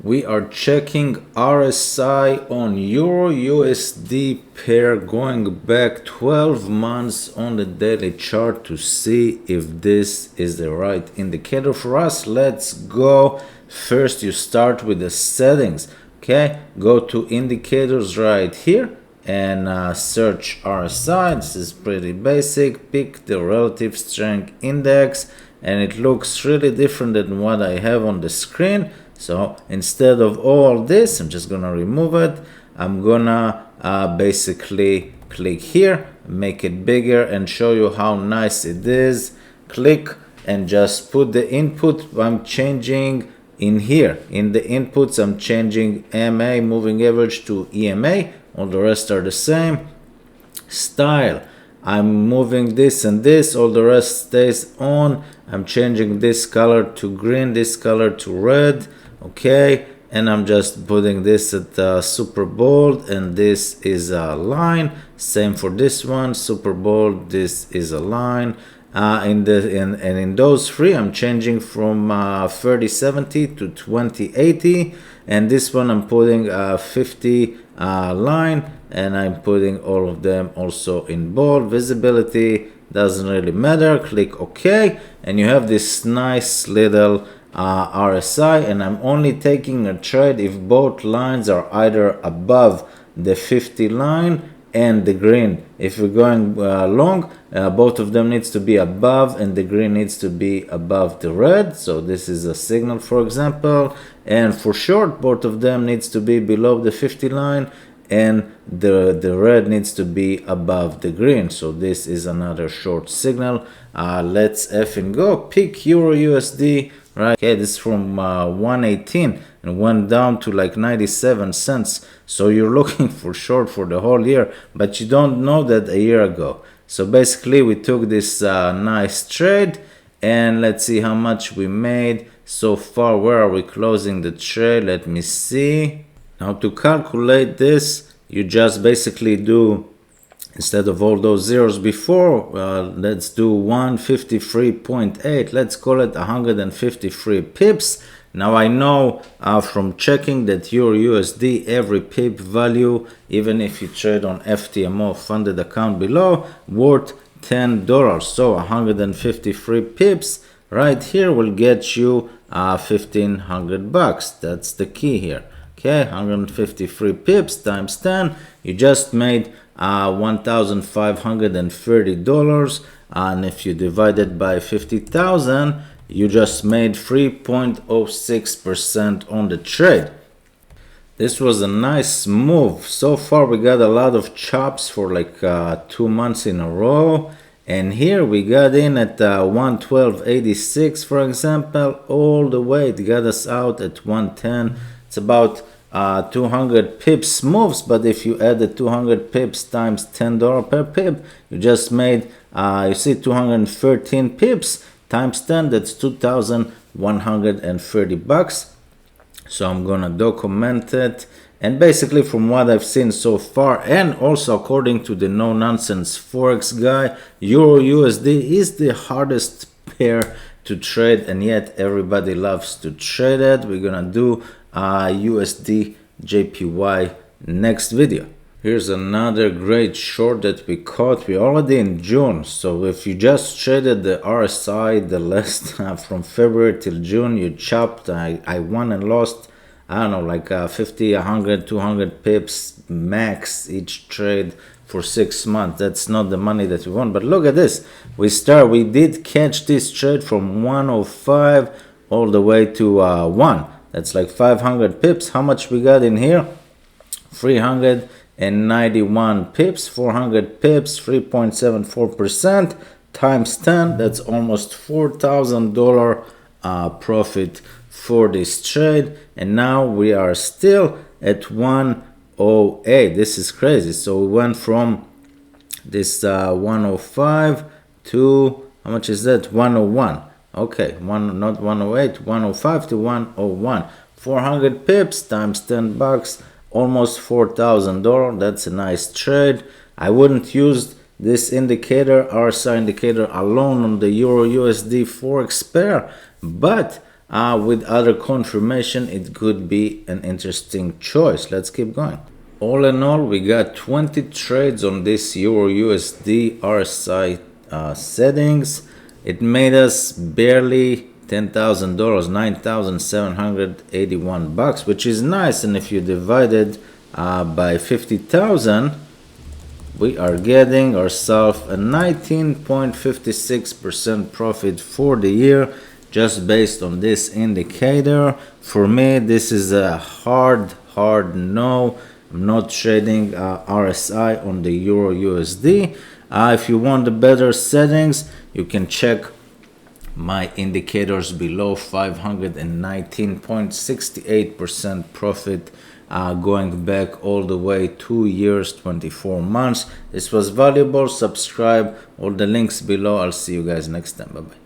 We are checking RSI on Euro USD pair going back 12 months on the daily chart to see if this is the right indicator for us. Let's go. First, you start with the settings. Okay, go to indicators right here and search RSI. This is pretty basic. Pick the relative strength index, and it looks really different than what I have on the screen. So instead of all this, I'm just gonna remove it. I'm gonna basically click here, make it bigger and show you how nice it is. Click and just put the input. I'm changing in here. In the inputs, I'm changing MA, moving average, to EMA. All the rest are the same. Style, I'm moving this and this, all the rest stays on. I'm changing this color to green, this color to red. Okay, and I'm just putting this at super bold, and this is a line. Same for this one, super bold, this is a line. In those three, I'm changing from 3070 to 2080, and this one I'm putting 50 line, and I'm putting all of them also in bold. Visibility doesn't really matter. Click OK, and you have this nice little RSI, and I'm only taking a trade if both lines are either above the 50 line and the green. If you're going long, both of them needs to be above, and the green needs to be above the red. So this is a signal, for example. And for short, both of them needs to be below the 50 line, and the red needs to be above the green. So this is another short signal. Let's F and go. Pick Euro USD. Right, okay, this is from 118 and went down to like 97 cents. So you're looking for short for the whole year, but you don't know that a year ago. So basically, we took this nice trade, and let's see how much we made so far. Where are we closing the trade? Let me see. Now to calculate this, you just basically do, instead of all those zeros before, let's do 153.8. Let's call it 153 pips. Now I know from checking that your USD, every pip value, even if you trade on FTMO funded account below, worth $10. So 153 pips right here will get you 1,500 bucks. That's the key here. Okay, 153 pips times 10. You just made $1,530, and if you divide it by 50,000, you just made 3.06% on the trade. This was a nice move. So far we got a lot of chops for like 2 months in a row, and here we got in at 112.86, for example, all the way. It got us out at 110. It's about 200 pips moves, but if you add the 200 pips times $10 per pip, you just made you see 213 pips times 10, that's 2,130 bucks. So I'm gonna document it, and basically from what I've seen so far, and also according to the no nonsense forex guy, Euro USD is the hardest pair to trade, and yet everybody loves to trade it. We're gonna do USD JPY next video. Here's another great short that we caught. We're already in June, so if you just traded the RSI the last from February till June, you chopped. I won and lost, I don't know, like 50, 100, 200 pips max each trade for 6 months. That's not the money that we won. But look at this. We did catch this trade from 105 all the way to 1. That's like 500 pips. How much we got in here? 391 pips, 400 pips, 3.74% times 10. That's almost $4,000 profit for this trade. And now we are still at 108. This is crazy. So we went from this 105 to, how much is that? 101. Okay, not 108, 105 to 101. 400 pips times 10 bucks, almost $4,000. That's a nice trade. I wouldn't use this indicator, RSI indicator, alone on the Euro USD Forex pair, but with other confirmation, it could be an interesting choice. Let's keep going. All in all, we got 20 trades on this Euro USD RSI settings. It made us barely $10,000, $9,781, which is nice. And if you divide it by 50,000, we are getting ourselves a 19.56% profit for the year, just based on this indicator. For me, this is a hard no. I'm not trading RSI on the Euro USD. If you want the better settings, you can check my indicators below. 519.68% profit, going back all the way 2 years, 24 months. This was valuable. Subscribe, all the links below. I'll see you guys next time. Bye bye.